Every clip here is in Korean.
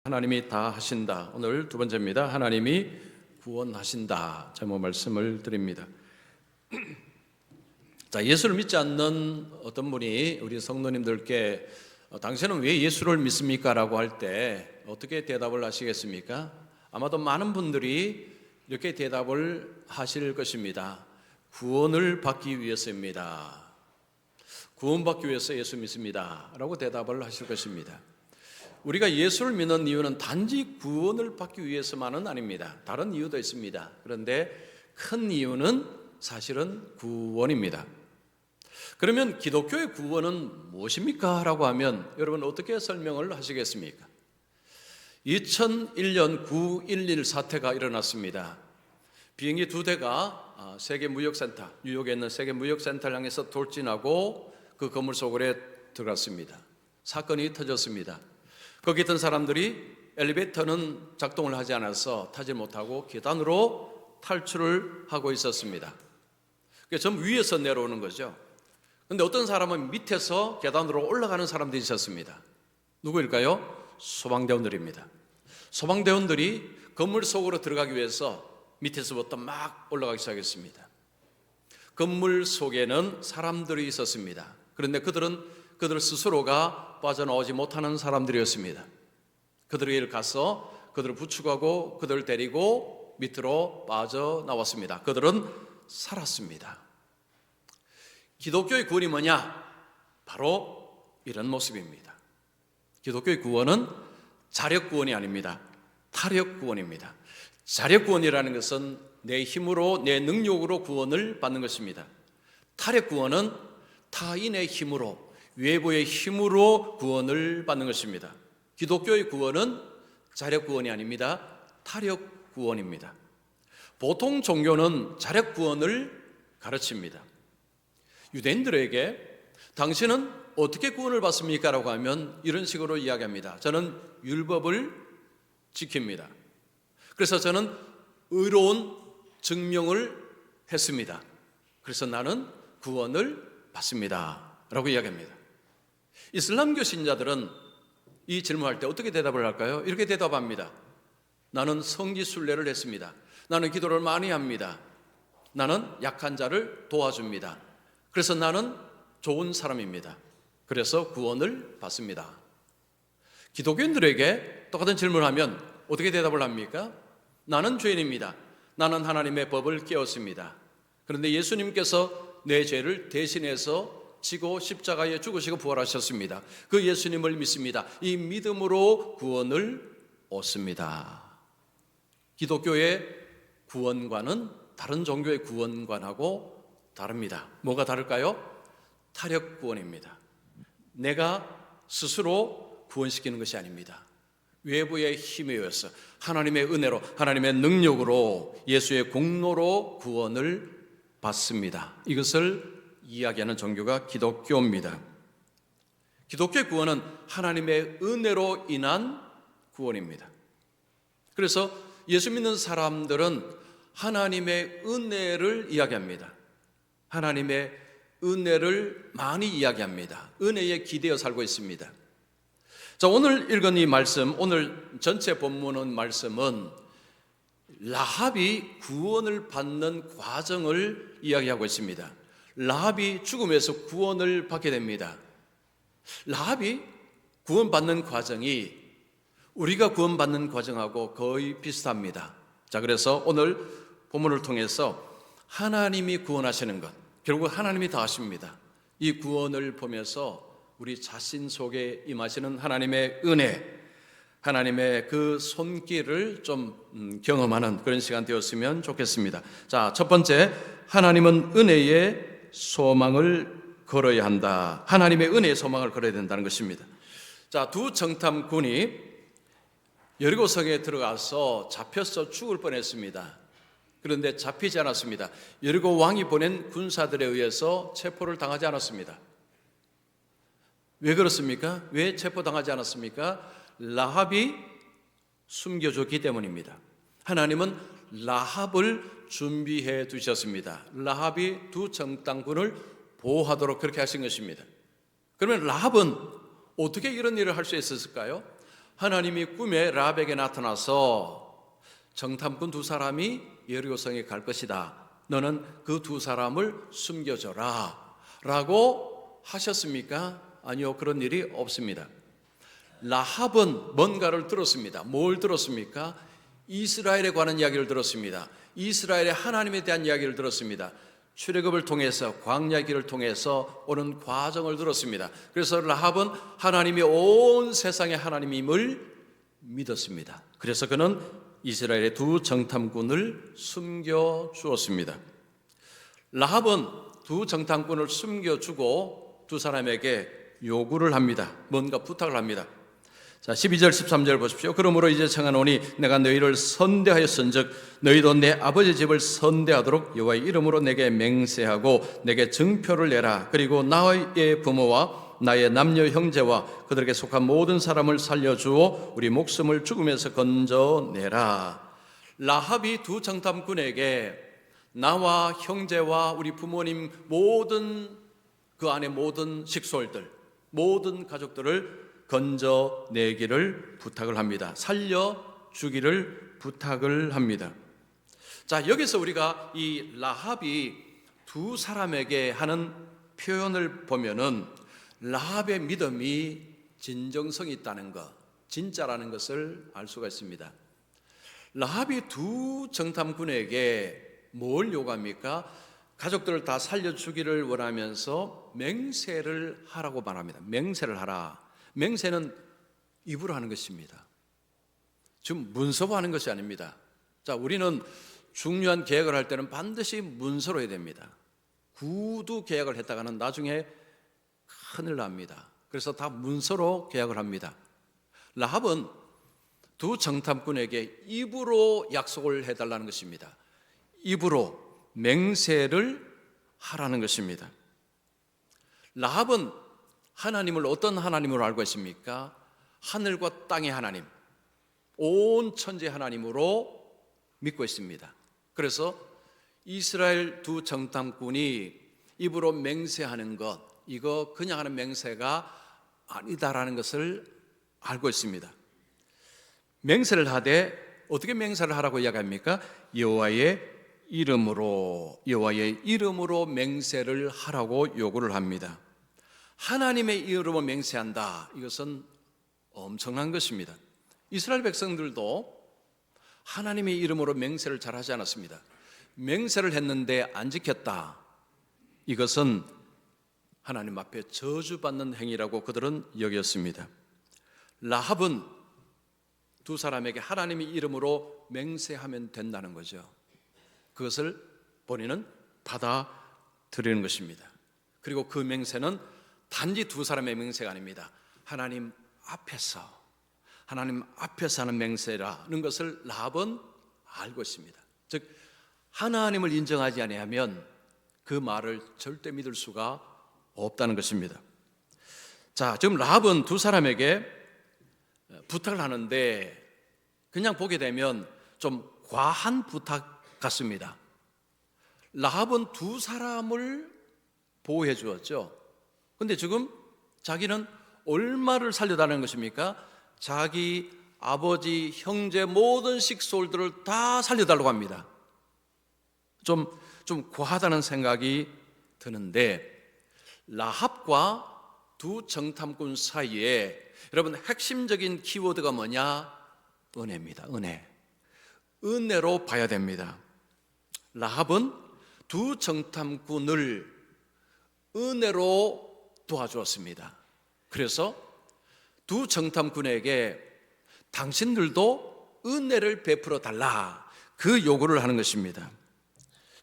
하나님이 다 하신다. 오늘 두 번째입니다. 하나님이 구원하신다. 제목 말씀을 드립니다. 자, 예수를 믿지 않는 어떤 분이 우리 성도님들께 당신은 왜 예수를 믿습니까? 라고 할 때 어떻게 대답을 하시겠습니까? 아마도 많은 분들이 이렇게 대답을 하실 것입니다. 구원을 받기 위해서입니다. 구원받기 위해서 예수 믿습니다. 라고 대답을 하실 것입니다. 우리가 예수를 믿는 이유는 단지 구원을 받기 위해서만은 아닙니다. 다른 이유도 있습니다. 그런데 큰 이유는 사실은 구원입니다. 그러면 기독교의 구원은 무엇입니까? 라고 하면 여러분 어떻게 설명을 하시겠습니까? 2001년 9.11 사태가 일어났습니다. 비행기 두 대가 세계무역센터, 뉴욕에 있는 세계무역센터를 향해서 돌진하고 그 건물 속으로 들어갔습니다. 사건이 터졌습니다. 거기 있던 사람들이 엘리베이터는 작동을 하지 않아서 타지 못하고 계단으로 탈출을 하고 있었습니다. 전 위에서 내려오는 거죠. 그런데 어떤 사람은 밑에서 계단으로 올라가는 사람들이 있었습니다. 누구일까요? 소방대원들입니다. 소방대원들이 건물 속으로 들어가기 위해서 밑에서부터 막 올라가기 시작했습니다. 건물 속에는 사람들이 있었습니다. 그런데 그들 스스로가 빠져나오지 못하는 사람들이었습니다. 그들에게 가서 그들을 부축하고 그들을 데리고 밑으로 빠져나왔습니다. 그들은 살았습니다. 기독교의 구원이 뭐냐? 바로 이런 모습입니다. 기독교의 구원은 자력 구원이 아닙니다. 타력 구원입니다. 자력 구원이라는 것은 내 힘으로, 내 능력으로 구원을 받는 것입니다. 타력 구원은 타인의 힘으로, 외부의 힘으로 구원을 받는 것입니다. 기독교의 구원은 자력 구원이 아닙니다. 타력 구원입니다. 보통 종교는 자력 구원을 가르칩니다. 유대인들에게 당신은 어떻게 구원을 받습니까? 라고 하면 이런 식으로 이야기합니다. 저는 율법을 지킵니다. 그래서 저는 의로운 증명을 했습니다. 그래서 나는 구원을 받습니다. 라고 이야기합니다. 이슬람교 신자들은 이 질문할 때 어떻게 대답을 할까요? 이렇게 대답합니다. 나는 성지순례를 했습니다. 나는 기도를 많이 합니다. 나는 약한 자를 도와줍니다. 그래서 나는 좋은 사람입니다. 그래서 구원을 받습니다. 기독교인들에게 똑같은 질문을 하면 어떻게 대답을 합니까? 나는 죄인입니다. 나는 하나님의 법을 깨웠습니다. 그런데 예수님께서 내 죄를 대신해서 지고 십자가에 죽으시고 부활하셨습니다. 그 예수님을 믿습니다. 이 믿음으로 구원을 얻습니다. 기독교의 구원관은 다른 종교의 구원관하고 다릅니다. 뭐가 다를까요? 타력 구원입니다. 내가 스스로 구원시키는 것이 아닙니다. 외부의 힘에 의해서 하나님의 은혜로, 하나님의 능력으로, 예수의 공로로 구원을 받습니다. 이것을 이야기하는 종교가 기독교입니다. 기독교의 구원은 하나님의 은혜로 인한 구원입니다. 그래서 예수 믿는 사람들은 하나님의 은혜를 이야기합니다. 하나님의 은혜를 많이 이야기합니다. 은혜에 기대어 살고 있습니다. 자, 오늘 읽은 이 말씀, 오늘 전체 본문은 말씀은 라합이 구원을 받는 과정을 이야기하고 있습니다. 라합이 죽음에서 구원을 받게 됩니다. 라합이 구원받는 과정이 우리가 구원받는 과정하고 거의 비슷합니다. 자, 그래서 오늘 본문을 통해서 하나님이 구원하시는 것, 결국 하나님이 다 하십니다. 이 구원을 보면서 우리 자신 속에 임하시는 하나님의 은혜, 하나님의 그 손길을 좀 경험하는 그런 시간 되었으면 좋겠습니다. 자, 첫 번째, 하나님은 은혜의 소망을 걸어야 한다. 하나님의 은혜의 소망을 걸어야 된다는 것입니다. 자, 두 정탐꾼이 여리고성에 들어가서 잡혀서 죽을 뻔했습니다. 그런데 잡히지 않았습니다. 여리고 왕이 보낸 군사들에 의해서 체포를 당하지 않았습니다. 왜 그렇습니까? 왜 체포당하지 않았습니까? 라합이 숨겨줬기 때문입니다. 하나님은 라합을 준비해 두셨습니다. 라합이 두 정탐꾼을 보호하도록 그렇게 하신 것입니다. 그러면 라합은 어떻게 이런 일을 할 수 있었을까요? 하나님이 꿈에 라합에게 나타나서 정탐꾼 두 사람이 여리고성에 갈 것이다. 너는 그 두 사람을 숨겨줘라 라고 하셨습니까? 아니요, 그런 일이 없습니다. 라합은 뭔가를 들었습니다. 뭘 들었습니까? 이스라엘에 관한 이야기를 들었습니다. 이스라엘의 하나님에 대한 이야기를 들었습니다. 출애굽을 통해서, 광야 길을 통해서 오는 과정을 들었습니다. 그래서 라합은 하나님이 온 세상의 하나님임을 믿었습니다. 그래서 그는 이스라엘의 두 정탐꾼을 숨겨주었습니다. 라합은 두 정탐꾼을 숨겨주고 두 사람에게 요구를 합니다. 뭔가 부탁을 합니다. 자, 12절 13절 보십시오. 그러므로 이제 청하노니 내가 너희를 선대하였은즉 너희도 내 아버지 집을 선대하도록 여호와의 이름으로 내게 맹세하고 내게 증표를 내라. 그리고 나의 부모와 나의 남녀 형제와 그들에게 속한 모든 사람을 살려주어 우리 목숨을 죽음에서 건져내라. 라합이 두 정탐꾼에게 나와 형제와 우리 부모님 모든 그 안에 모든 식솔들, 모든 가족들을 건져내기를 부탁을 합니다. 살려주기를 부탁을 합니다. 자, 여기서 우리가 이 라합이 두 사람에게 하는 표현을 보면은 라합의 믿음이 진정성이 있다는 것, 진짜라는 것을 알 수가 있습니다. 라합이 두 정탐꾼에게 뭘 요구합니까? 가족들을 다 살려주기를 원하면서 맹세를 하라고 말합니다. 맹세를 하라. 맹세는 입으로 하는 것입니다. 지금 문서로 하는 것이 아닙니다. 자, 우리는 중요한 계약을 할 때는 반드시 문서로 해야 됩니다. 구두 계약을 했다가는 나중에 큰일 납니다. 그래서 다 문서로 계약을 합니다. 라합은 두 정탐꾼에게 입으로 약속을 해달라는 것입니다. 입으로 맹세를 하라는 것입니다. 라합은 하나님을 어떤 하나님으로 알고 있습니까? 하늘과 땅의 하나님, 온 천지의 하나님으로 믿고 있습니다. 그래서 이스라엘 두 정탐꾼이 입으로 맹세하는 것, 이거 그냥 하는 맹세가 아니다라는 것을 알고 있습니다. 맹세를 하되 어떻게 맹세를 하라고 이야기합니까? 여호와의 이름으로 맹세를 하라고 요구를 합니다. 하나님의 이름으로 맹세한다. 이것은 엄청난 것입니다. 이스라엘 백성들도 하나님의 이름으로 맹세를 잘 하지 않았습니다. 맹세를 했는데 안 지켰다. 이것은 하나님 앞에 저주받는 행위라고 그들은 여겼습니다. 라합은 두 사람에게 하나님의 이름으로 맹세하면 된다는 거죠. 그것을 본인은 받아들이는 것입니다. 그리고 그 맹세는 단지 두 사람의 맹세가 아닙니다. 하나님 앞에서 하는 맹세라는 것을 라합은 알고 있습니다. 즉 하나님을 인정하지 아니하면 그 말을 절대 믿을 수가 없다는 것입니다. 자, 지금 라합은 두 사람에게 부탁을 하는데 그냥 보게 되면 좀 과한 부탁 같습니다. 라합은 두 사람을 보호해 주었죠. 그런데 지금 자기는 얼마를 살려달라는 것입니까? 자기 아버지, 형제 모든 식솔들을 다 살려달라고 합니다. 좀 과하다는 생각이 드는데 라합과 두 정탐꾼 사이에 여러분 핵심적인 키워드가 뭐냐? 은혜입니다. 은혜로 봐야 됩니다. 라합은 두 정탐꾼을 은혜로 도와주었습니다. 그래서 두 정탐꾼에게 당신들도 은혜를 베풀어 달라, 그 요구를 하는 것입니다.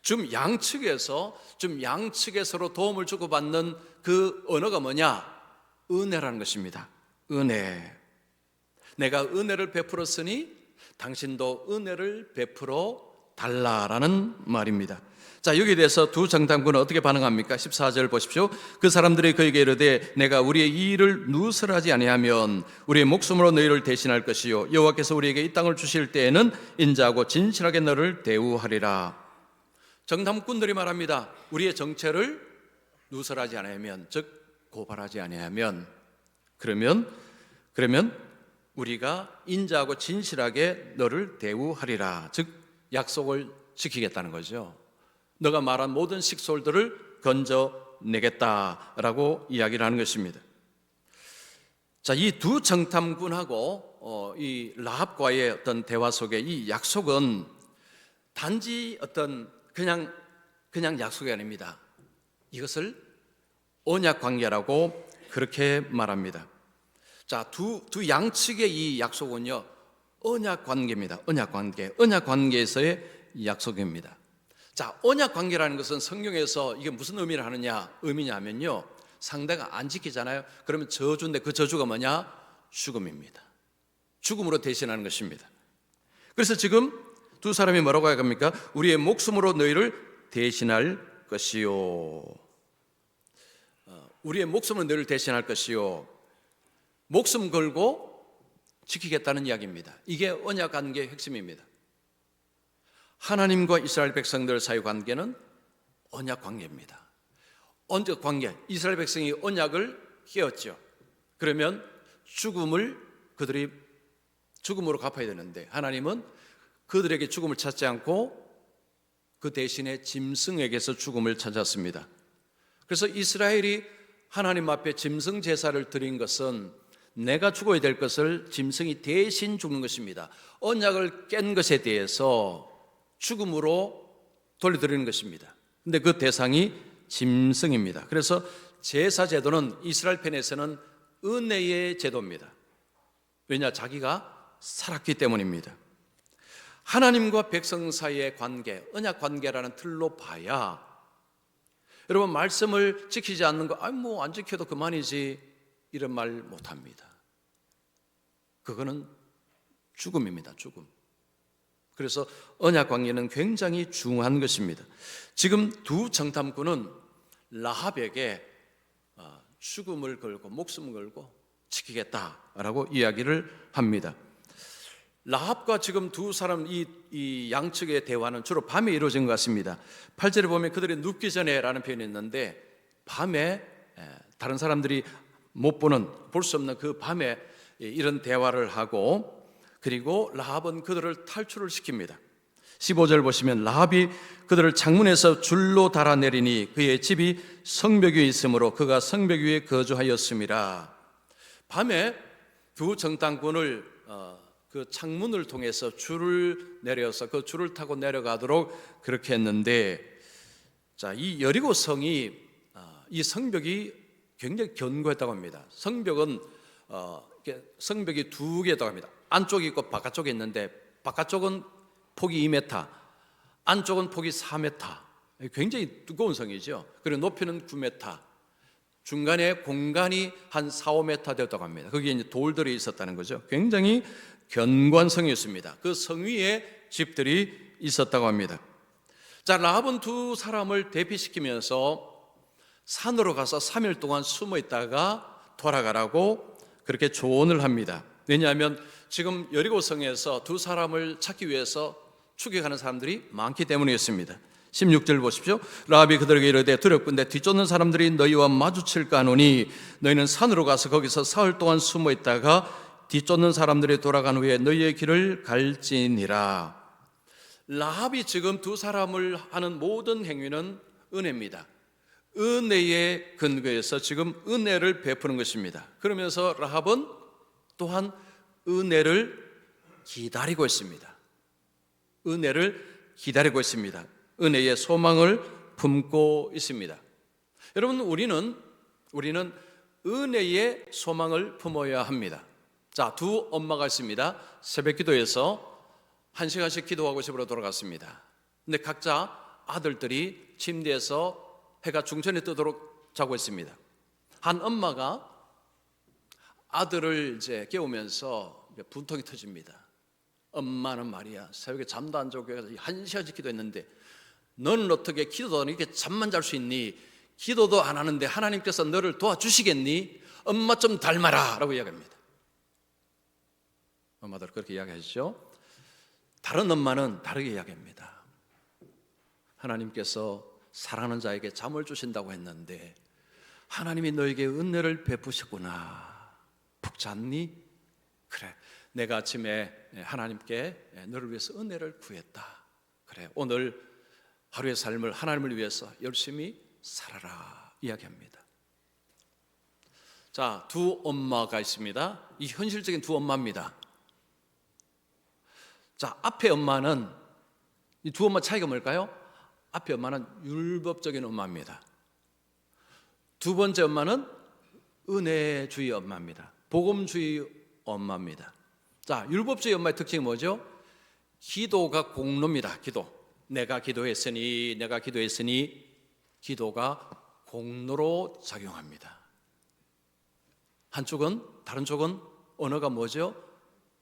좀 양측에서 서로 도움을 주고받는 그 언어가 뭐냐? 은혜라는 것입니다. 은혜. 내가 은혜를 베풀었으니 당신도 은혜를 베풀어 달라라는 말입니다. 자, 여기에 대해서 두 정탐꾼은 어떻게 반응합니까? 14절 보십시오. 그 사람들이 그에게 이르되 내가 우리의 이 일을 누설하지 아니하면 우리의 목숨으로 너희를 대신할 것이요 여호와께서 우리에게 이 땅을 주실 때에는 인자하고 진실하게 너를 대우하리라. 정탐꾼들이 말합니다. 우리의 정체를 누설하지 아니하면, 즉 고발하지 아니하면, 그러면 우리가 인자하고 진실하게 너를 대우하리라. 즉 약속을 지키겠다는 거죠. 너가 말한 모든 식솔들을 건져내겠다라고 이야기를 하는 것입니다. 자, 이 두 정탐꾼하고 이 라합과의 어떤 대화 속에 이 약속은 단지 어떤 그냥 약속이 아닙니다. 이것을 언약 관계라고 그렇게 말합니다. 자, 두 양측의 이 약속은요, 언약 관계입니다. 언약 관계에서의 약속입니다. 자, 언약 관계라는 것은 성경에서 이게 무슨 의미냐면요, 상대가 안 지키잖아요. 그러면 저주인데 그 저주가 뭐냐? 죽음입니다. 죽음으로 대신하는 것입니다. 그래서 지금 두 사람이 뭐라고 합니까? 우리의 목숨으로 너희를 대신할 것이요. 우리의 목숨으로 너희를 대신할 것이요. 목숨 걸고 지키겠다는 이야기입니다. 이게 언약 관계의 핵심입니다. 하나님과 이스라엘 백성들 사이 관계는 언약 관계입니다. 언약 관계, 이스라엘 백성이 언약을 깨었죠. 그러면 그들이 죽음으로 갚아야 되는데 하나님은 그들에게 죽음을 찾지 않고 그 대신에 짐승에게서 죽음을 찾았습니다. 그래서 이스라엘이 하나님 앞에 짐승 제사를 드린 것은 내가 죽어야 될 것을 짐승이 대신 죽는 것입니다. 언약을 깬 것에 대해서 죽음으로 돌려드리는 것입니다. 근데 그 대상이 짐승입니다. 그래서 제사 제도는 이스라엘 편에서는 은혜의 제도입니다. 왜냐? 자기가 살았기 때문입니다. 하나님과 백성 사이의 관계, 언약 관계라는 틀로 봐야 여러분 말씀을 지키지 않는 거, 뭐 안 지켜도 그만이지 이런 말 못합니다. 그거는 죽음입니다. 죽음. 그래서 언약 관계는 굉장히 중요한 것입니다. 지금 두 정탐꾼은 라합에게 죽음을 걸고 목숨을 걸고 지키겠다라고 이야기를 합니다. 라합과 지금 두 사람 이 양측의 대화는 주로 밤에 이루어진 것 같습니다. 8절에 보면 그들이 눕기 전에라는 표현이 있는데 밤에 다른 사람들이 볼 수 없는 그 밤에 이런 대화를 하고 그리고 라합은 그들을 탈출을 시킵니다. 15절 보시면 라합이 그들을 창문에서 줄로 달아내리니 그의 집이 성벽 위에 있으므로 그가 성벽 위에 거주하였음이라. 밤에 두 정탐꾼을 그 창문을 통해서 줄을 내려서 그 줄을 타고 내려가도록 그렇게 했는데, 자, 이 여리고 성이 이 성벽이 굉장히 견고했다고 합니다. 성벽은 성벽이 두 개였다고 합니다. 안쪽이 있고 바깥쪽이 있는데 바깥쪽은 폭이 2m, 안쪽은 폭이 4m. 굉장히 두꺼운 성이죠. 그리고 높이는 9m. 중간에 공간이 한 4, 5m 되었다고 합니다. 거기에 이제 돌들이 있었다는 거죠. 굉장히 견고한 성이었습니다. 그 성 위에 집들이 있었다고 합니다. 자, 라합은 두 사람을 대피시키면서 산으로 가서 3일 동안 숨어 있다가 돌아가라고 그렇게 조언을 합니다. 왜냐하면 지금 여리고성에서 두 사람을 찾기 위해서 추격하는 사람들이 많기 때문이었습니다. 16절 보십시오. 라합이 그들에게 이르되 두렵건대 뒤쫓는 사람들이 너희와 마주칠까 하노니 너희는 산으로 가서 거기서 사흘 동안 숨어 있다가 뒤쫓는 사람들이 돌아간 후에 너희의 길을 갈지니라. 라합이 지금 두 사람을 하는 모든 행위는 은혜입니다. 은혜의 근거에서 지금 은혜를 베푸는 것입니다. 그러면서 라합은 또한 은혜를 기다리고 있습니다. 은혜를 기다리고 있습니다. 은혜의 소망을 품고 있습니다. 여러분, 우리는 은혜의 소망을 품어야 합니다. 자, 두 엄마가 있습니다. 새벽 기도에서 1시간씩 기도하고 집으로 돌아갔습니다. 근데 각자 아들들이 침대에서 해가 중천에 뜨도록 자고 있습니다. 한 엄마가 아들을 이제 깨우면서 분통이 터집니다. 엄마는 말이야, 새벽에 잠도 안 자고 1시간씩 기도했는데 너는 어떻게 기도도 안 하고 이렇게 잠만 잘 수 있니? 기도도 안 하는데 하나님께서 너를 도와주시겠니? 엄마 좀 닮아라 라고 이야기합니다. 엄마들 그렇게 이야기하시죠. 다른 엄마는 다르게 이야기합니다. 하나님께서 사랑하는 자에게 잠을 주신다고 했는데 하나님이 너에게 은혜를 베푸셨구나. 푹 잤니? 그래, 내가 아침에 하나님께 너를 위해서 은혜를 구했다. 그래, 오늘 하루의 삶을 하나님을 위해서 열심히 살아라 이야기합니다. 자, 두 엄마가 있습니다. 이 현실적인 두 엄마입니다. 자, 앞에 엄마는, 이 두 엄마 차이가 뭘까요? 앞에 엄마는 율법적인 엄마입니다. 두 번째 엄마는 은혜주의 엄마입니다. 복음주의 엄마입니다. 자, 율법주의 엄마의 특징이 뭐죠? 기도가 공로입니다. 기도. 내가 기도했으니 기도가 공로로 작용합니다. 한쪽은, 다른 쪽은 언어가 뭐죠?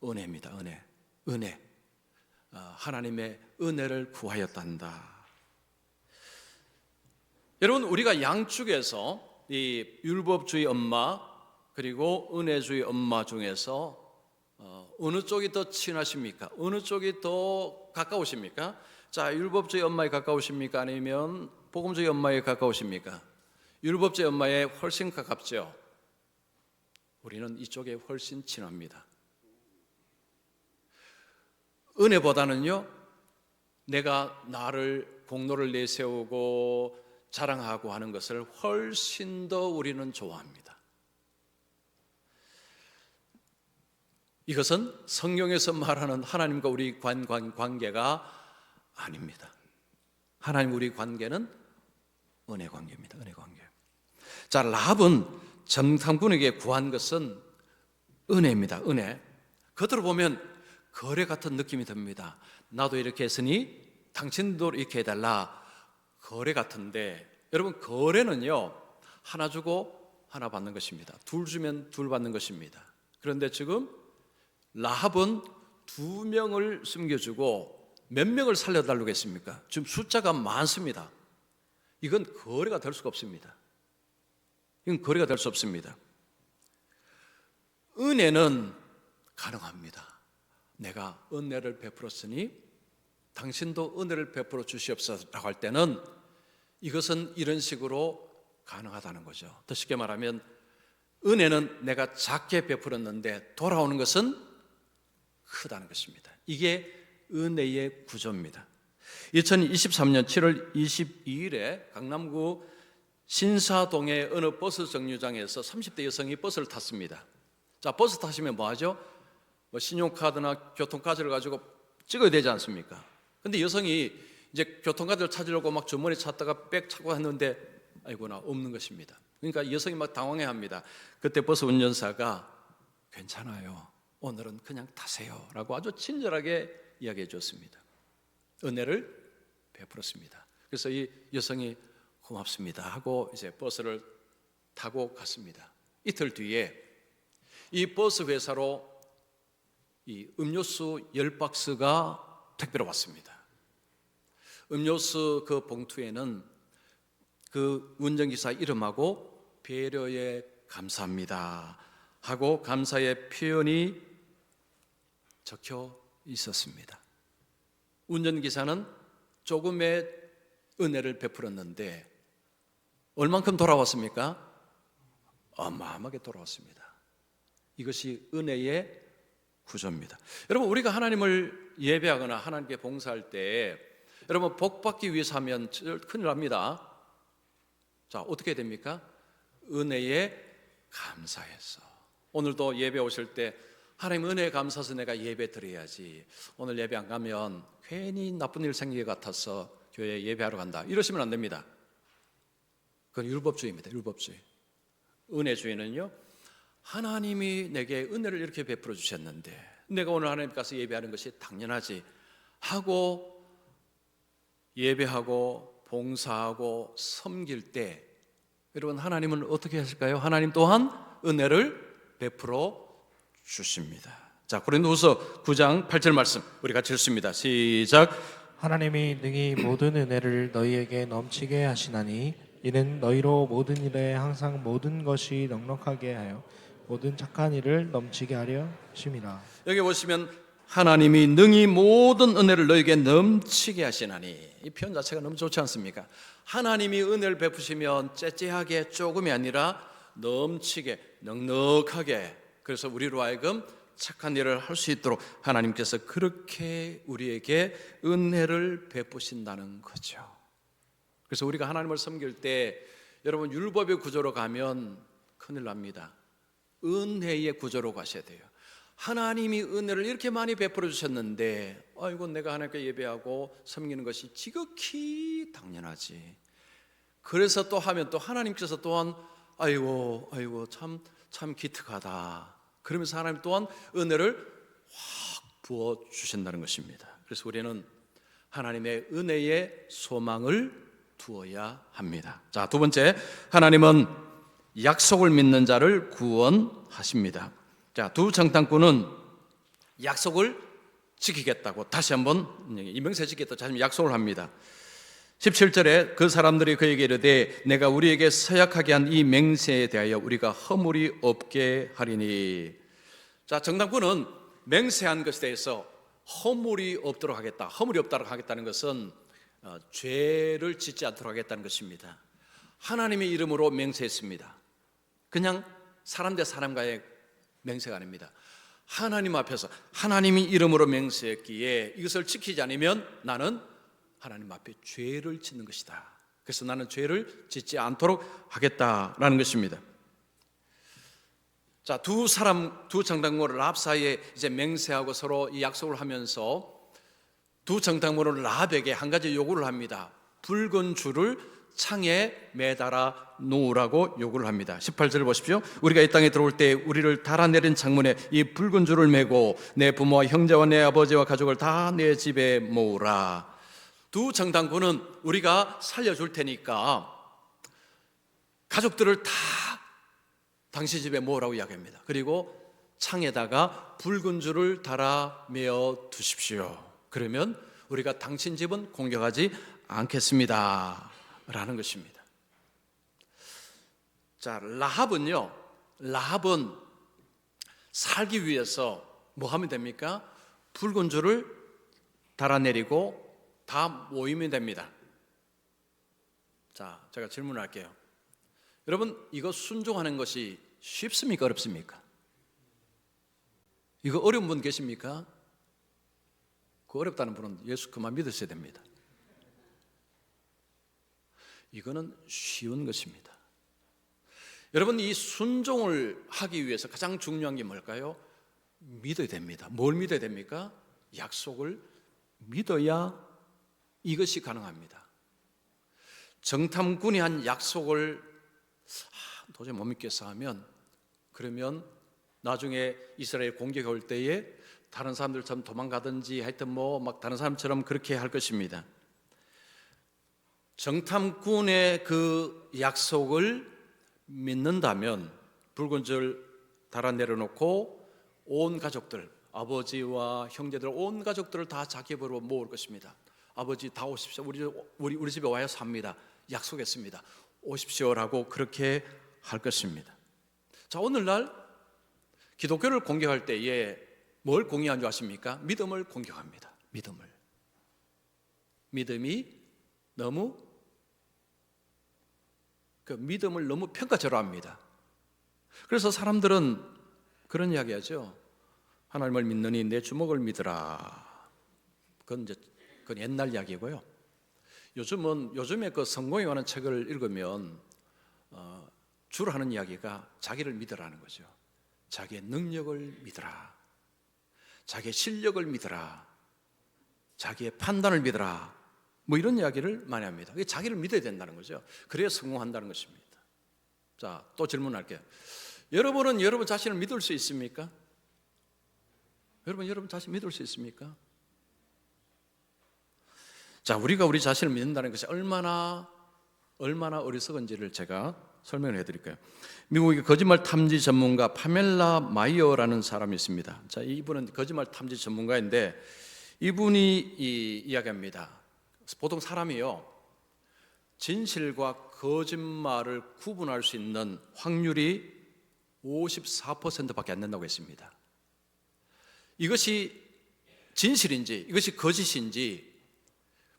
은혜입니다. 은혜. 하나님의 은혜를 구하였단다. 여러분, 우리가 양쪽에서 이 율법주의 엄마 그리고 은혜주의 엄마 중에서 어느 쪽이 더 친하십니까? 어느 쪽이 더 가까우십니까? 자, 율법주의 엄마에 가까우십니까? 아니면 복음주의 엄마에 가까우십니까? 율법주의 엄마에 훨씬 가깝죠. 우리는 이쪽에 훨씬 친합니다. 은혜보다는요, 내가 나를 공로를 내세우고 자랑하고 하는 것을 훨씬 더 우리는 좋아합니다. 이것은 성경에서 말하는 하나님과 우리 관계가 아닙니다. 하나님 우리 관계는 은혜 관계입니다. 은혜 관계. 자, 라합은 정탐꾼에게 구한 것은 은혜입니다. 은혜. 겉으로 보면 거래 같은 느낌이 듭니다. 나도 이렇게 했으니 당신도 이렇게 해달라. 거래 같은데, 여러분, 거래는요, 하나 주고 하나 받는 것입니다. 둘 주면 둘 받는 것입니다. 그런데 지금 라합은 2명을 숨겨주고 몇 명을 살려달라고 했습니까? 지금 숫자가 많습니다. 이건 거래가 될 수가 없습니다. 이건 거래가 될 수 없습니다. 은혜는 가능합니다. 내가 은혜를 베풀었으니 당신도 은혜를 베풀어 주시옵소서라고 할 때는 이것은 이런 식으로 가능하다는 거죠. 더 쉽게 말하면 은혜는 내가 작게 베풀었는데 돌아오는 것은 크다는 것입니다. 이게 은혜의 구조입니다. 2023년 7월 22일에 강남구 신사동의 어느 버스 정류장에서 30대 여성이 버스를 탔습니다. 자, 버스 타시면 뭐 하죠? 신용카드나 교통카드를 가지고 찍어야 되지 않습니까? 근데 여성이 이제 교통카드를 찾으려고 막 주머니 찾다가 백 찾고 했는데 아이고나 없는 것입니다. 그러니까 여성이 막 당황해합니다. 그때 버스 운전사가 괜찮아요, 오늘은 그냥 타세요 라고 아주 친절하게 이야기해 줬습니다. 은혜를 베풀었습니다. 그래서 이 여성이 고맙습니다 하고 이제 버스를 타고 갔습니다. 이틀 뒤에 이 버스 회사로 이 음료수 10박스가 택배로 왔습니다. 음료수 그 봉투에는 그 운전기사 이름하고 배려에 감사합니다 하고 감사의 표현이 적혀 있었습니다. 운전기사는 조금의 은혜를 베풀었는데 얼만큼 돌아왔습니까? 어마어마하게 돌아왔습니다. 이것이 은혜의 구조입니다. 여러분, 우리가 하나님을 예배하거나 하나님께 봉사할 때 여러분 복 받기 위해서 하면 큰일 납니다. 자, 어떻게 됩니까? 은혜에 감사해서. 오늘도 예배 오실 때 하나님 은혜에 감사해서 내가 예배 드려야지, 오늘 예배 안 가면 괜히 나쁜 일 생길 것 같아서 교회에 예배하러 간다, 이러시면 안 됩니다. 그건 율법주의입니다. 율법주의. 은혜주의는요, 하나님이 내게 은혜를 이렇게 베풀어 주셨는데 내가 오늘 하나님 가서 예배하는 것이 당연하지 하고 예배하고 봉사하고 섬길 때 여러분, 하나님은 어떻게 하실까요? 하나님 또한 은혜를 베풀어 주십니다. 자, 고린도후서 9장 8절 말씀 우리 같이 읽습니다. 시작. 하나님이 능히 모든 은혜를 너희에게 넘치게 하시나니 이는 너희로 모든 일에 항상 모든 것이 넉넉하게 하여 모든 착한 일을 넘치게 하려 하심이라. 여기 보시면 하나님이 능히 모든 은혜를 너희에게 넘치게 하시나니, 이 표현 자체가 너무 좋지 않습니까? 하나님이 은혜를 베푸시면 째째하게 조금이 아니라 넘치게 넉넉하게, 그래서 우리로 하여금 착한 일을 할 수 있도록 하나님께서 그렇게 우리에게 은혜를 베푸신다는 거죠. 그래서 우리가 하나님을 섬길 때 여러분 율법의 구조로 가면 큰일 납니다. 은혜의 구조로 가셔야 돼요. 하나님이 은혜를 이렇게 많이 베풀어 주셨는데 아이고 내가 하나님께 예배하고 섬기는 것이 지극히 당연하지. 그래서 또 하면 또 하나님께서 또한 아이고 참 기특하다. 그러면서 하나님 또한 은혜를 확 부어 주신다는 것입니다. 그래서 우리는 하나님의 은혜의 소망을 두어야 합니다. 자, 두 번째, 하나님은 약속을 믿는 자를 구원하십니다. 자, 두 정탐꾼은 약속을 지키겠다고 다시 한번 이명세 지키겠다고 다시 한번 약속을 합니다. 17절에 그 사람들이 그에게 이르되 내가 우리에게 서약하게 한 이 맹세에 대하여 우리가 허물이 없게 하리니. 자, 정탐꾼은 맹세한 것에 대해서 허물이 없도록 하겠다. 허물이 없도록 하겠다는 것은 죄를 짓지 않도록 하겠다는 것입니다. 하나님의 이름으로 맹세했습니다. 그냥 사람 대 사람과의 맹세가 아닙니다. 하나님 앞에서 하나님의 이름으로 맹세했기에 이것을 지키지 않으면 나는 하나님 앞에 죄를 짓는 것이다. 그래서 나는 죄를 짓지 않도록 하겠다라는 것입니다. 자, 두 정탐꾼 랍 사이에 이제 맹세하고 서로 이 약속을 하면서 두 정탐꾼은 랍에게 한 가지 요구를 합니다. 붉은 줄을 창에 매달아 놓으라고 요구를 합니다. 18절을 보십시오. 우리가 이 땅에 들어올 때 우리를 달아내린 창문에 이 붉은 줄을 매고 내 부모와 형제와 내 아버지와 가족을 다 내 집에 모으라. 두 정탐꾼은 우리가 살려줄 테니까 가족들을 다 당신 집에 모으라고 이야기합니다. 그리고 창에다가 붉은 줄을 달아 메어 두십시오. 그러면 우리가 당신 집은 공격하지 않겠습니다 라는 것입니다. 자, 라합은 살기 위해서 뭐 하면 됩니까? 붉은 줄을 달아내리고 다 모이면 됩니다. 자, 제가 질문을 할게요. 여러분, 이거 순종하는 것이 쉽습니까? 어렵습니까? 이거 어려운 분 계십니까? 그 어렵다는 분은 예수 그만 믿으셔야 됩니다. 이거는 쉬운 것입니다. 여러분, 이 순종을 하기 위해서 가장 중요한 게 뭘까요? 믿어야 됩니다. 뭘 믿어야 됩니까? 약속을 믿어야 이것이 가능합니다. 정탐꾼이 한 약속을 도저히 못 믿겠어 하면 그러면 나중에 이스라엘 공격이 올 때에 다른 사람들처럼 도망가든지 하여튼 막 다른 사람처럼 그렇게 할 것입니다. 정탐꾼의 그 약속을 믿는다면 붉은 줄 달아 내려놓고 온 가족들, 아버지와 형제들 온 가족들을 다 자기 집으로 모을 것입니다. 아버지 다 오십시오. 우리 집에 와야 삽니다. 약속했습니다. 오십시오라고 그렇게 할 것입니다. 자, 오늘날 기독교를 공격할 때에 뭘 공격한 줄 아십니까? 믿음을 공격합니다. 믿음이 너무 믿음을 너무 평가절하합니다. 그래서 사람들은 그런 이야기하죠. 하나님을 믿느니 내 주먹을 믿으라. 그건 옛날 이야기고요. 요즘에 그 성공에 관한 책을 읽으면 주로 하는 이야기가 자기를 믿으라는 거죠. 자기의 능력을 믿으라. 자기의 실력을 믿으라. 자기의 판단을 믿으라. 뭐 이런 이야기를 많이 합니다. 자기를 믿어야 된다는 거죠. 그래야 성공한다는 것입니다. 자, 또 질문할게요. 여러분은 여러분 자신을 믿을 수 있습니까? 여러분 자신 믿을 수 있습니까? 자, 우리가 우리 자신을 믿는다는 것이 얼마나 어리석은지를 제가 설명을 해드릴까요? 미국의 거짓말 탐지 전문가 파멜라 마이어라는 사람이 있습니다. 자, 이분은 거짓말 탐지 전문가인데 이분이 이야기합니다. 보통 사람이요, 진실과 거짓말을 구분할 수 있는 확률이 54%밖에 안 된다고 했습니다. 이것이 진실인지 이것이 거짓인지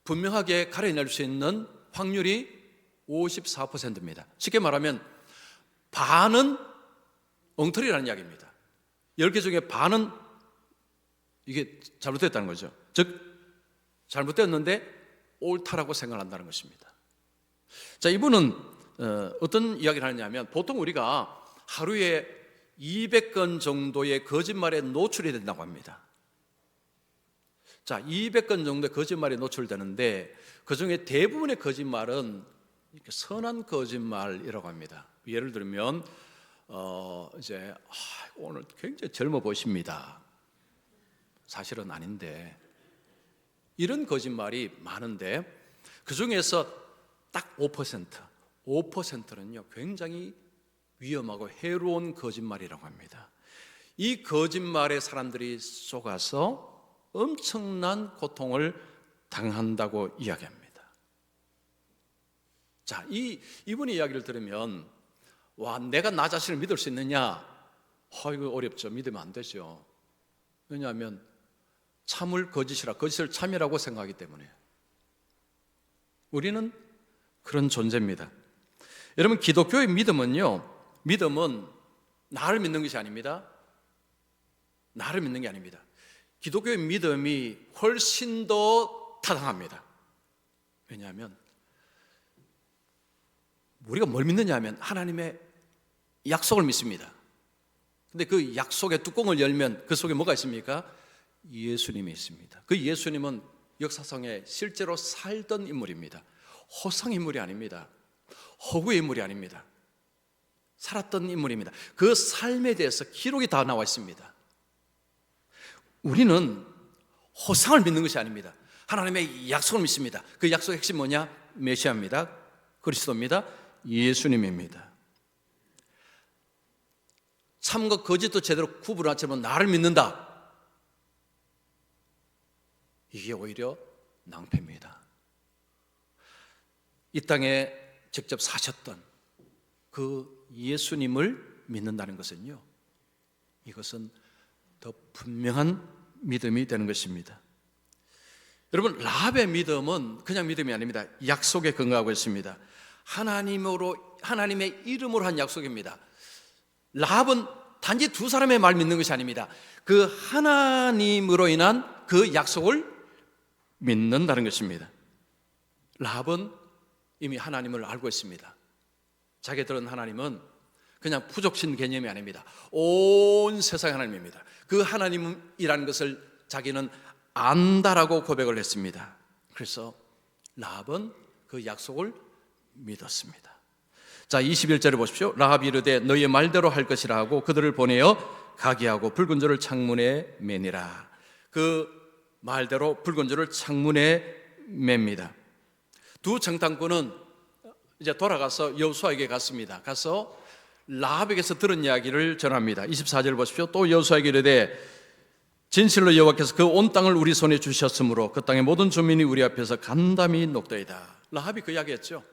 분명하게 가려낼 수 있는 확률이 54%입니다. 쉽게 말하면 반은 엉터리라는 이야기입니다. 10개 중에 반은 이게 잘못됐다는 거죠. 즉 잘못됐는데 옳다라고 생각한다는 것입니다. 자, 이분은 어떤 이야기를 하느냐면, 보통 우리가 하루에 200건 정도의 거짓말에 노출이 된다고 합니다. 자, 200건 정도의 거짓말에 노출되는데 그 중에 대부분의 거짓말은 이렇게 선한 거짓말이라고 합니다. 예를 들면 오늘 굉장히 젊어 보십니다. 사실은 아닌데, 이런 거짓말이 많은데 그 중에서 딱 5%는요 굉장히 위험하고 해로운 거짓말이라고 합니다. 이 거짓말에 사람들이 속아서 엄청난 고통을 당한다고 이야기합니다. 자, 이분의 이야기를 들으면, 와, 내가 나 자신을 믿을 수 있느냐? 이거 어렵죠. 믿으면 안 되죠. 왜냐하면 참을 거짓이라, 거짓을 참이라고 생각하기 때문에. 우리는 그런 존재입니다. 여러분, 기독교의 믿음은요, 믿음은 나를 믿는 것이 아닙니다. 나를 믿는 게 아닙니다. 기독교의 믿음이 훨씬 더 타당합니다. 왜냐하면 우리가 뭘 믿느냐 하면 하나님의 약속을 믿습니다. 근데 그 약속의 뚜껑을 열면 그 속에 뭐가 있습니까? 예수님이 있습니다. 그 예수님은 역사상에 실제로 살던 인물입니다. 허상 인물이 아닙니다. 허구의 인물이 아닙니다. 살았던 인물입니다. 그 삶에 대해서 기록이 다 나와 있습니다. 우리는 허상을 믿는 것이 아닙니다. 하나님의 약속을 믿습니다. 그 약속의 핵심 뭐냐? 메시아입니다. 그리스도입니다. 예수님입니다. 참과 거짓도 제대로 구분하지 못하면 나를 믿는다. 이게 오히려 낭패입니다. 이 땅에 직접 사셨던 그 예수님을 믿는다는 것은요, 이것은 더 분명한 믿음이 되는 것입니다. 여러분, 라합의 믿음은 그냥 믿음이 아닙니다. 약속에 근거하고 있습니다. 하나님의 이름으로 한 약속입니다. 라합은 단지 두 사람의 말 믿는 것이 아닙니다. 그 하나님으로 인한 그 약속을 믿는다는 것입니다. 라합은 이미 하나님을 알고 있습니다. 자기들은 하나님은 그냥 부족신 개념이 아닙니다. 온 세상의 하나님입니다. 그 하나님이라는 것을 자기는 안다라고 고백을 했습니다. 그래서 라합은 그 약속을 믿었습니다. 자, 21절을 보십시오. 라합이 이르되 너희의 말대로 할 것이라 하고 그들을 보내어 가게 하고 붉은 줄을 창문에 매니라. 그 말대로 붉은 줄을 창문에 맵니다. 두 정탐꾼은 이제 돌아가서 여호수아에게 갔습니다. 가서 라합에게서 들은 이야기를 전합니다. 24절 보십시오. 또 여호수아에게 이르되 진실로 여호와께서 그 온 땅을 우리 손에 주셨으므로 그 땅의 모든 주민이 우리 앞에서 간담이 녹더이다. 라합이 그 이야기했죠.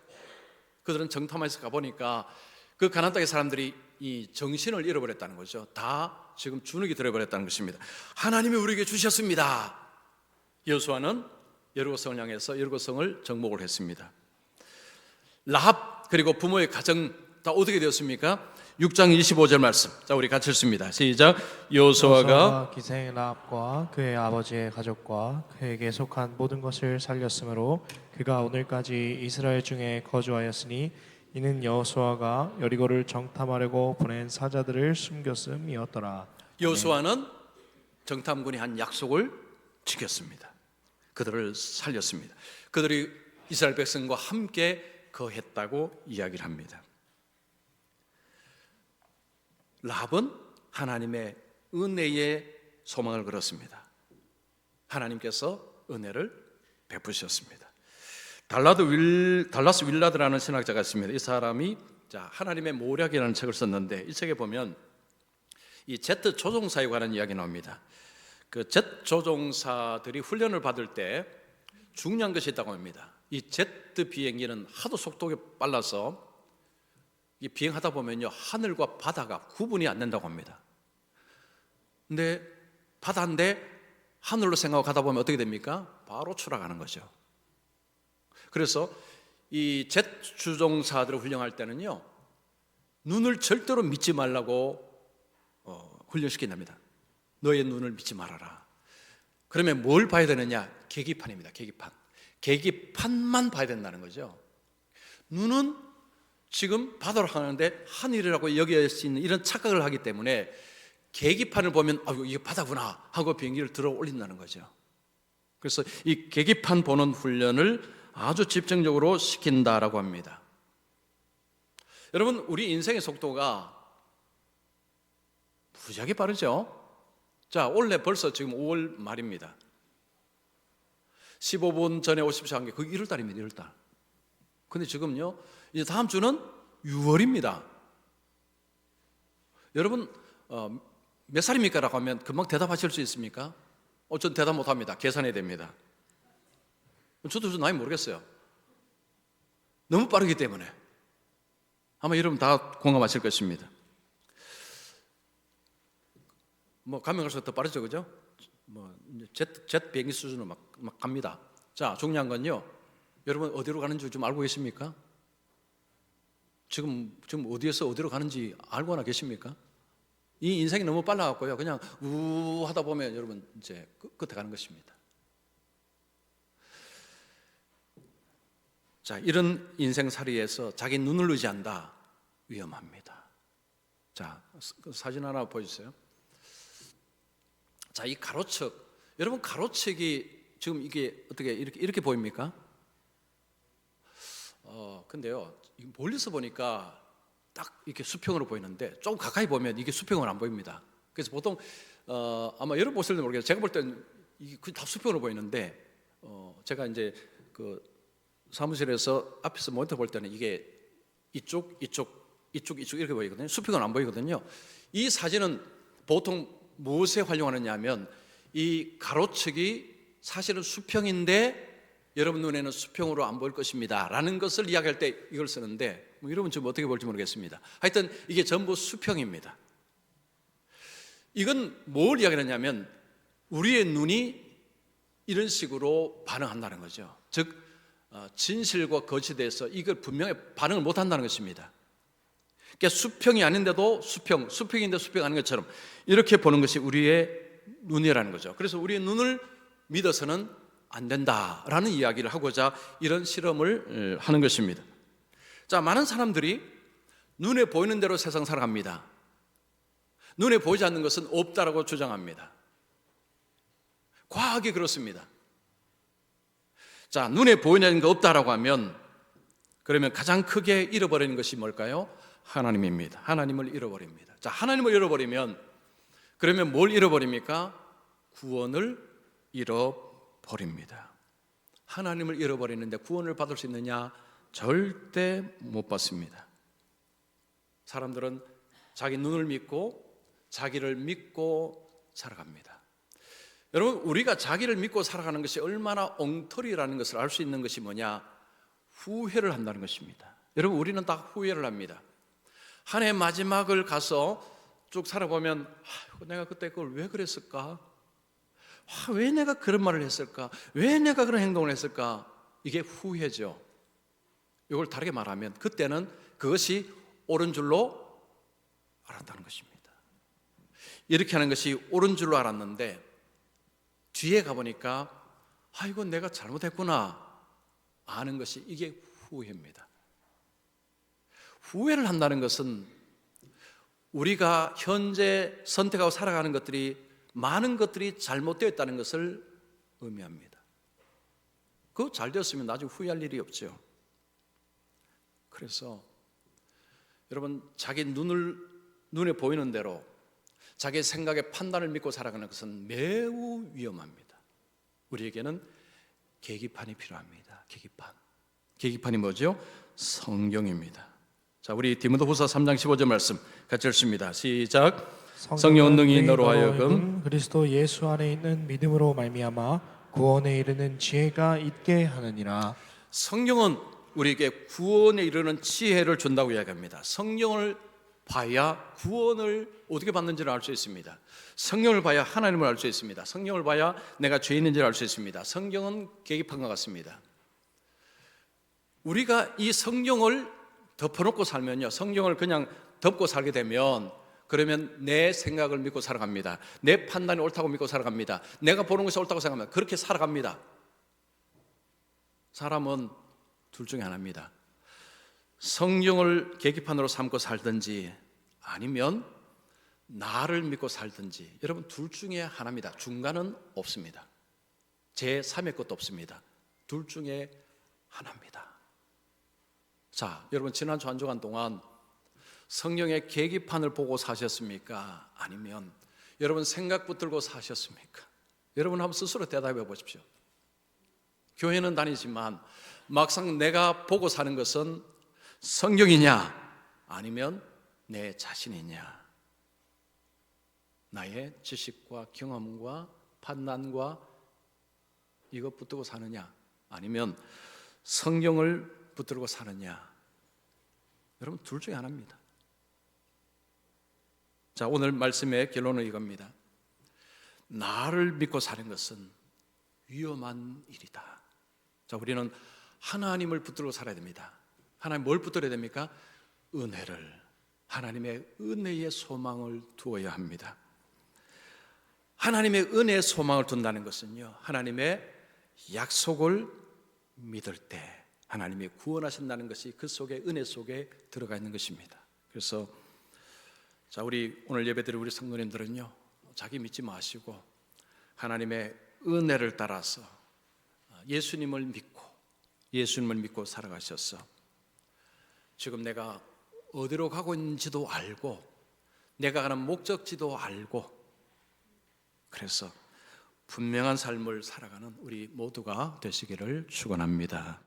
그들은 정탐에서 가보니까 그 가나안 땅의 사람들이 이 정신을 잃어버렸다는 거죠. 다 지금 주눅이 들어버렸다는 것입니다. 하나님이 우리에게 주셨습니다. 여호수아는 여리고성을 향해서 여리고성을 정복을 했습니다. 라합 그리고 부모의 가정 다 어떻게 되었습니까? 6장 25절 말씀. 자, 우리 같이 읽습니다. 시작. 여호수아가 기생 라합과 그의 아버지의 가족과 그에게 속한 모든 것을 살렸으므로 그가 오늘까지 이스라엘 중에 거주하였으니 이는 여호수아가 여리고를 정탐하려고 보낸 사자들을 숨겼음이었더라. 여호수아는 정탐군이 한 약속을 지켰습니다. 그들을 살렸습니다. 그들이 이스라엘 백성과 함께 거했다고 이야기를 합니다. 라합은 하나님의 은혜에 소망을 걸었습니다. 하나님께서 은혜를 베푸셨습니다. 달라스 윌라드라는 신학자가 있습니다. 이 사람이 하나님의 모략이라는 책을 썼는데 이 책에 보면 이 제트 조종사에 관한 이야기 나옵니다. 그 제트 조종사들이 훈련을 받을 때 중요한 것이 있다고 합니다. 이 제트 비행기는 하도 속도가 빨라서 이 비행하다 보면요 하늘과 바다가 구분이 안 된다고 합니다. 근데 바다인데 하늘로 생각하고 가다 보면 어떻게 됩니까? 바로 추락하는 거죠. 그래서 이 제트 조종사들을 훈련할 때는요 눈을 절대로 믿지 말라고 훈련시킨답니다. 너의 눈을 믿지 말아라. 그러면 뭘 봐야 되느냐? 계기판입니다. 계기판. 계기판만 봐야 된다는 거죠. 눈은 지금 바다로 향하는데 하늘이라고 여길 수 있는 이런 착각을 하기 때문에 계기판을 보면 이게 바다구나 하고 비행기를 들어 올린다는 거죠. 그래서 이 계기판 보는 훈련을 아주 집중적으로 시킨다라고 합니다. 여러분, 우리 인생의 속도가 무지하게 빠르죠. 자, 원래 벌써 지금 5월 말입니다. 15분 전에 오십시오 한 게 그게 1월 달입니다. 1월 달. 근데 지금요, 이제 다음 주는 6월입니다. 여러분, 몇 살입니까? 라고 하면 금방 대답하실 수 있습니까? 전 대답 못 합니다. 계산해야 됩니다. 저도 나이 모르겠어요. 너무 빠르기 때문에. 아마 여러분 다 공감하실 것입니다. 가면 갈수록 더 빠르죠, 그죠? 젯 비행기 수준으로 막 갑니다. 자, 중요한 건요, 여러분 어디로 가는지 좀 알고 계십니까? 지금 어디에서 어디로 가는지 알고나 계십니까? 이 인생이 너무 빨라갖고요, 그냥 하다 보면 여러분 이제 끝에 가는 것입니다. 자, 이런 인생살이에서 자기 눈을 의지한다, 위험합니다. 자, 사진 하나 보여주세요. 자, 이 가로측, 여러분 가로측이 지금 이게 어떻게 이렇게 보입니까? 근데요, 멀리서 보니까 딱 이렇게 수평으로 보이는데 조금 가까이 보면 이게 수평으로 안 보입니다. 그래서 보통 아마 여러분 보실지 모르겠어요. 제가 볼 때는 이게 다 수평으로 보이는데 제가 이제 그 사무실에서 앞에서 모니터 볼 때는 이게 이쪽 이렇게 보이거든요. 수평은 안 보이거든요. 이 사진은 보통 무엇에 활용하느냐 하면 이 가로측이 사실은 수평인데 여러분 눈에는 수평으로 안 보일 것입니다 라는 것을 이야기할 때 이걸 쓰는데 여러분 지금 어떻게 볼지 모르겠습니다. 하여튼 이게 전부 수평입니다. 이건 뭘 이야기하냐면 우리의 눈이 이런 식으로 반응한다는 거죠. 즉 진실과 거짓에 대해서 이걸 분명히 반응을 못한다는 것입니다. 그러니까 수평이 아닌데도 수평인데 수평 아닌 것처럼 이렇게 보는 것이 우리의 눈이라는 거죠. 그래서 우리의 눈을 믿어서는 안 된다라는 이야기를 하고자 이런 실험을 하는 것입니다. 자, 많은 사람들이 눈에 보이는 대로 세상 살아갑니다. 눈에 보이지 않는 것은 없다라고 주장합니다. 과학이 그렇습니다. 자, 눈에 보이는 게 없다라고 하면 그러면 가장 크게 잃어버리는 것이 뭘까요? 하나님입니다. 하나님을 잃어버립니다. 자, 하나님을 잃어버리면 그러면 뭘 잃어버립니까? 구원을 잃어버립니다. 하나님을 잃어버리는데 구원을 받을 수 있느냐? 절대 못 받습니다. 사람들은 자기 눈을 믿고 자기를 믿고 살아갑니다. 여러분, 우리가 자기를 믿고 살아가는 것이 얼마나 엉터리라는 것을 알 수 있는 것이 뭐냐? 후회를 한다는 것입니다. 여러분, 우리는 다 후회를 합니다. 한 해 마지막을 가서 쭉 살아보면 내가 그때 그걸 왜 그랬을까? 왜 내가 그런 말을 했을까? 왜 내가 그런 행동을 했을까? 이게 후회죠. 이걸 다르게 말하면 그때는 그것이 옳은 줄로 알았다는 것입니다. 이렇게 하는 것이 옳은 줄로 알았는데 뒤에 가보니까 이건 내가 잘못했구나 아는 것이 이게 후회입니다. 후회를 한다는 것은 우리가 현재 선택하고 살아가는 것들이 많은 것들이 잘못되어 있다는 것을 의미합니다. 그거 잘 되었으면 나중에 후회할 일이 없죠. 그래서 여러분, 자기 눈에 보이는 대로 자기 생각의 판단을 믿고 살아가는 것은 매우 위험합니다. 우리에게는 계기판이 필요합니다. 계기판이 뭐죠? 성경입니다. 자, 우리 디모데후서 3장 15절 말씀 같이 읽습니다. 시작. 성령은 능히 너로 하여금 그리스도 예수 안에 있는 믿음으로 말미암아 구원에 이르는 지혜가 있게 하느니라. 성경은 우리에게 구원에 이르는 지혜를 준다고 이야기합니다. 성경을 봐야 구원을 어떻게 받는지를 알 수 있습니다. 성경을 봐야 하나님을 알 수 있습니다. 성경을 봐야 내가 죄인인지를 알 수 있습니다. 성경은 계기판과 같습니다. 우리가 이 성경을 덮어놓고 살면요, 성경을 그냥 덮고 살게 되면 그러면 내 생각을 믿고 살아갑니다. 내 판단이 옳다고 믿고 살아갑니다. 내가 보는 것이 옳다고 생각합니다. 그렇게 살아갑니다. 사람은 둘 중에 하나입니다. 성경을 계기판으로 삼고 살든지 아니면 나를 믿고 살든지, 여러분 둘 중에 하나입니다. 중간은 없습니다. 제3의 것도 없습니다. 둘 중에 하나입니다. 자, 여러분 지난주 한 주간 동안 성경의 계기판을 보고 사셨습니까? 아니면 여러분 생각 붙들고 사셨습니까? 여러분 한번 스스로 대답해 보십시오. 교회는 다니지만 막상 내가 보고 사는 것은 성경이냐 아니면 내 자신이냐, 나의 지식과 경험과 판단과 이것 붙들고 사느냐 아니면 성경을 붙들고 사느냐, 여러분 둘 중에 하나입니다. 자, 오늘 말씀의 결론은 이겁니다. 나를 믿고 사는 것은 위험한 일이다. 자, 우리는 하나님을 붙들고 살아야 됩니다. 하나님 뭘 붙들어야 됩니까? 은혜를, 하나님의 은혜의 소망을 두어야 합니다. 하나님의 은혜의 소망을 둔다는 것은요, 하나님의 약속을 믿을 때 하나님이 구원하신다는 것이 그 속에, 은혜 속에 들어가 있는 것입니다. 그래서 자, 우리 오늘 예배드린 우리 성도님들은요, 자기 믿지 마시고 하나님의 은혜를 따라서 예수님을 믿고 살아가셔서 지금 내가 어디로 가고 있는지도 알고 내가 가는 목적지도 알고, 그래서 분명한 삶을 살아가는 우리 모두가 되시기를 축원합니다.